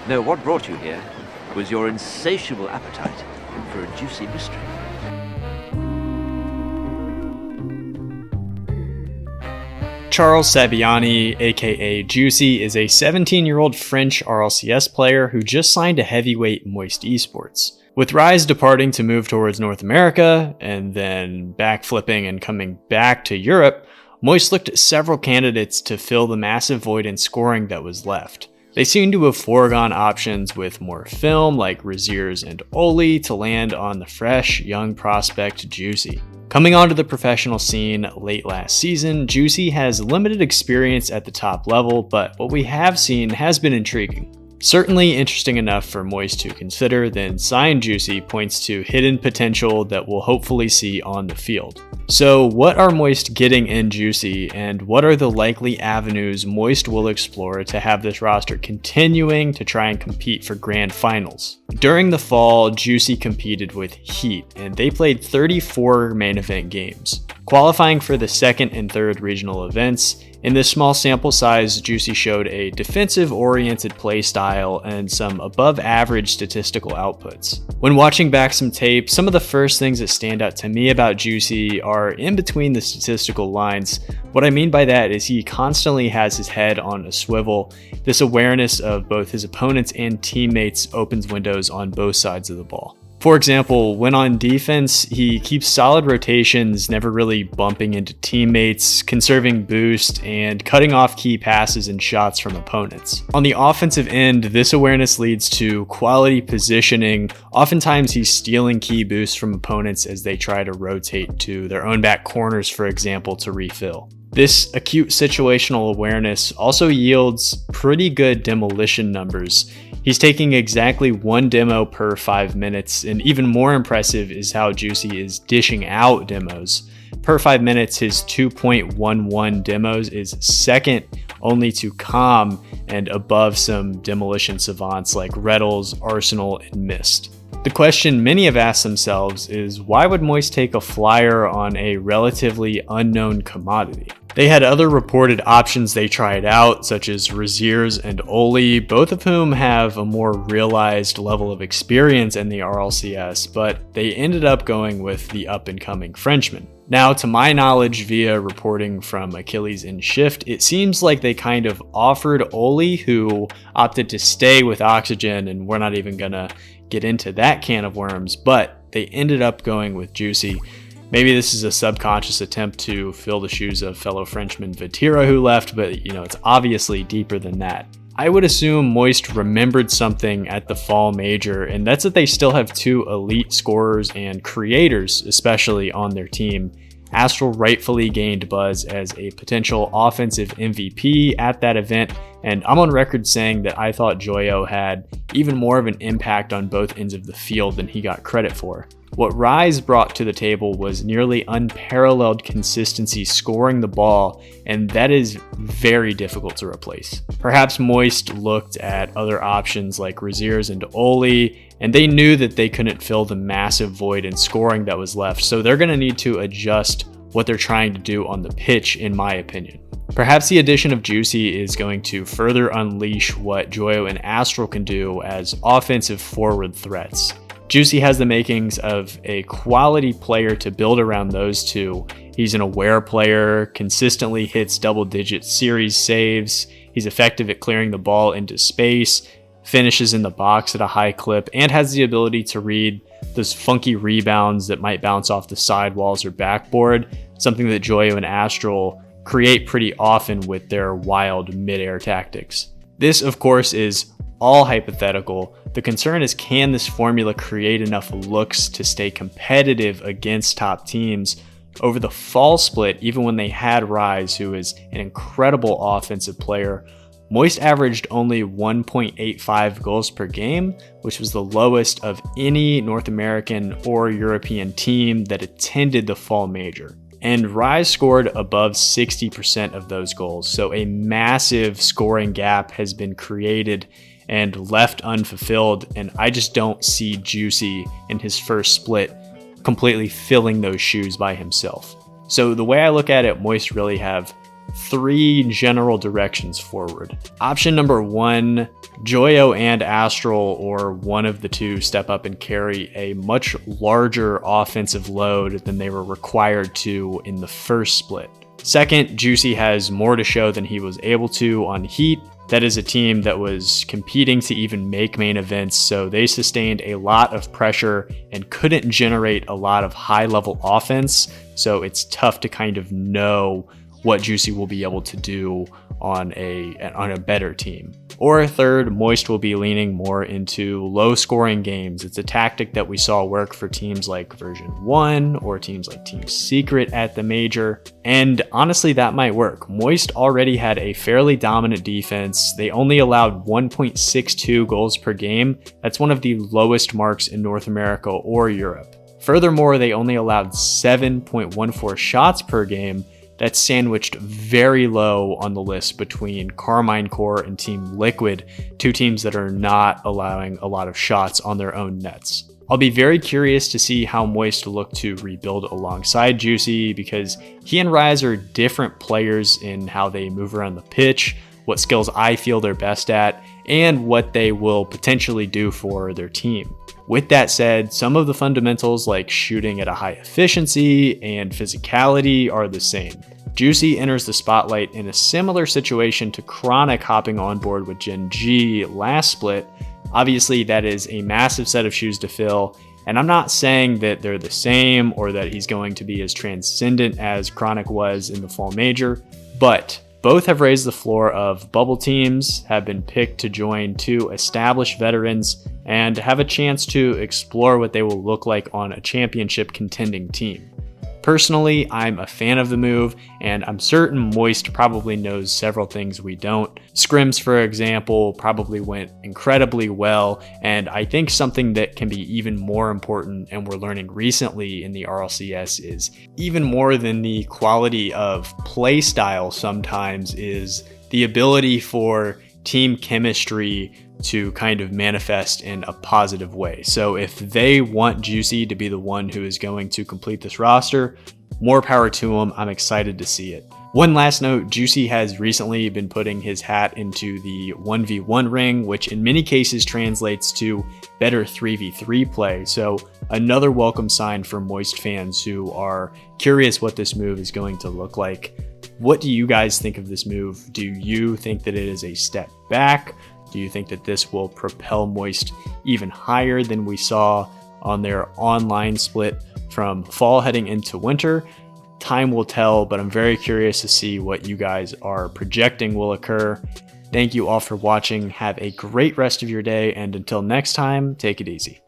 No, what brought you here was your insatiable appetite for a juicy mystery. Charles Saviani, aka Juicy, is a 17-year-old French RLCS player who just signed to heavyweight Moist Esports. With Rise departing to move towards North America, and then backflipping and coming back to Europe, Moist looked at several candidates to fill the massive void in scoring that was left. They seem to have foregone options with more film like Raziers and Oli to land on the fresh, young prospect Juicy. Coming onto the professional scene late last season, Juicy has limited experience at the top level, but what we have seen has been intriguing. Certainly interesting enough for Moist to consider, then sign Juicy points to hidden potential that we'll hopefully see on the field. So what are Moist getting in Juicy, and what are the likely avenues Moist will explore to have this roster continuing to try and compete for grand finals? During the fall, Juicy competed with Heat, and they played 34 main event games. Qualifying for the second and third regional events, in this small sample size, Juicy showed a defensive-oriented play style and some above-average statistical outputs. When watching back some tape, some of the first things that stand out to me about Juicy are in between the statistical lines. What I mean by that is he constantly has his head on a swivel. This awareness of both his opponents and teammates opens windows on both sides of the ball. For example, when on defense, he keeps solid rotations, never really bumping into teammates, conserving boost, and cutting off key passes and shots from opponents. On the offensive end, this awareness leads to quality positioning. Oftentimes, he's stealing key boosts from opponents as they try to rotate to their own back corners, for example, to refill. This acute situational awareness also yields pretty good demolition numbers. He's taking exactly one demo per 5 minutes, and even more impressive is how Juicy is dishing out demos. Per 5 minutes, his 2.11 demos is second only to Calm and above some demolition savants like Reddles, Arsenal, and Mist. The question many have asked themselves is, why would Moist take a flyer on a relatively unknown commodity? They had other reported options they tried out, such as Raziers and Oli, both of whom have a more realized level of experience in the RLCS, but they ended up going with the up-and-coming Frenchman. Now, to my knowledge, via reporting from Achilles and Shift, it seems like they kind of offered Oli, who opted to stay with Oxygen, and we're not even gonna get into that can of worms, but they ended up going with Juicy. Maybe this is a subconscious attempt to fill the shoes of fellow Frenchman Vatira who left, but it's obviously deeper than that. I would assume Moist remembered something at the fall major, and that's that they still have two elite scorers and creators, especially on their team. Astral rightfully gained buzz as a potential offensive MVP at that event, and I'm on record saying that I thought Joyo had even more of an impact on both ends of the field than he got credit for. What Rise brought to the table was nearly unparalleled consistency scoring the ball, and that is very difficult to replace. Perhaps Moist looked at other options like Raziers and Oli, and they knew that they couldn't fill the massive void in scoring that was left, so they're going to need to adjust what they're trying to do on the pitch, in my opinion. Perhaps the addition of Juicy is going to further unleash what Joyo and Astral can do as offensive forward threats. Juicy has the makings of a quality player to build around those two. He's an aware player, consistently hits double-digit series saves, he's effective at clearing the ball into space, finishes in the box at a high clip, and has the ability to read those funky rebounds that might bounce off the sidewalls or backboard, something that Joyo and Astral create pretty often with their wild mid-air tactics. This, of course, is all hypothetical. The concern is, can this formula create enough looks to stay competitive against top teams? Over the fall split, even when they had Rise, who is an incredible offensive player, Moist averaged only 1.85 goals per game, which was the lowest of any North American or European team that attended the fall major. And Rise scored above 60% of those goals, so a massive scoring gap has been created and left unfulfilled, and I just don't see Juicy in his first split completely filling those shoes by himself. So the way I look at it, Moist really have 3 general directions forward. Option number 1, Joyo and Astral, or one of the two, step up and carry a much larger offensive load than they were required to in the first split. Second, Juicy has more to show than he was able to on Heat. That is a team that was competing to even make main events, so they sustained a lot of pressure and couldn't generate a lot of high-level offense, so it's tough to kind of know what Juicy will be able to do on a better team. Or third, Moist will be leaning more into low-scoring games. It's a tactic that we saw work for teams like Version 1 or teams like Team Secret at the Major, and honestly that might work. Moist already had a fairly dominant defense. They only allowed 1.62 goals per game. That's one of the lowest marks in North America or Europe. Furthermore, they only allowed 7.14 shots per game. That's sandwiched very low on the list between Carmine Core and Team Liquid, two teams that are not allowing a lot of shots on their own nets. I'll be very curious to see how Moist look to rebuild alongside Juicy, because he and Rise are different players in how they move around the pitch, what skills I feel they're best at, and what they will potentially do for their team. With that said, some of the fundamentals like shooting at a high efficiency and physicality are the same. Juicy enters the spotlight in a similar situation to Chronic hopping on board with Gen G last split. Obviously, that is a massive set of shoes to fill, and I'm not saying that they're the same or that he's going to be as transcendent as Chronic was in the Fall Major, but both have raised the floor of bubble teams, have been picked to join 2 established veterans, and have a chance to explore what they will look like on a championship contending team. Personally, I'm a fan of the move, and I'm certain Moist probably knows several things we don't. Scrims, for example, probably went incredibly well, and I think something that can be even more important and we're learning recently in the RLCS is even more than the quality of play style sometimes is the ability for team chemistry to kind of manifest in a positive way. So if they want Juicy to be the one who is going to complete this roster, more power to them. I'm excited to see it. One last note, Juicy has recently been putting his hat into the 1v1 ring, which in many cases translates to better 3v3 play. So another welcome sign for Moist fans who are curious what this move is going to look like. What do you guys think of this move? Do you think that it is a step back? Do you think that this will propel Moist even higher than we saw on their online split from fall heading into winter? Time will tell, but I'm very curious to see what you guys are projecting will occur. Thank you all for watching. Have a great rest of your day, and until next time, take it easy.